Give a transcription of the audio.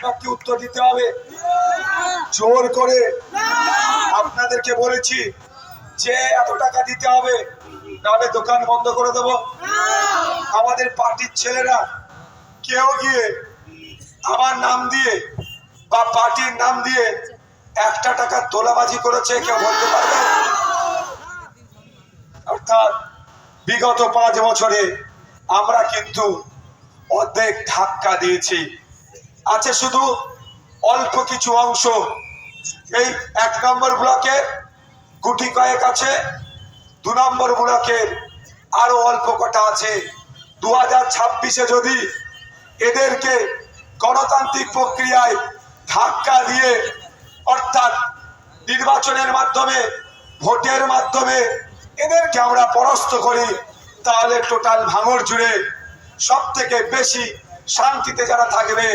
বাক্যে উত্তর দিতে হবে, জোর করে আপনাদেরকে বলেছি যে এত টাকা দিতে হবে, নাহলে দোকান বন্ধ করে দেব। আমাদের পার্টির ছেলেরা কেউ গিয়ে আমার নাম দিয়ে বা পার্টির নাম দিয়ে 1টা টাকা তোলাবাজি করেছে কেউ বলতে পারবে? অর্থাৎ বিগত 5 বছরে আমরা কিন্তু অর্ধেক ধাক্কা দিয়েছি। আছে শুধু অল্প কিছু অংশ, এই 1 নম্বর ব্লকের গুটি কয়েক আছে, 2 নম্বর ব্লকের আরো অল্প কটা আছে। 2026-এ যদি এদেরকে গণতান্ত্রিক প্রক্রিয়ায় ধাক্কা দিয়ে, অর্থাৎ নির্বাচনের মাধ্যমে, ভোটের মাধ্যমে এদেরকে আমরা পরাস্ত করি, তাহলে টোটাল ভাঙড় জুড়ে সব থেকে বেশি শান্তিতে যারা থাকবে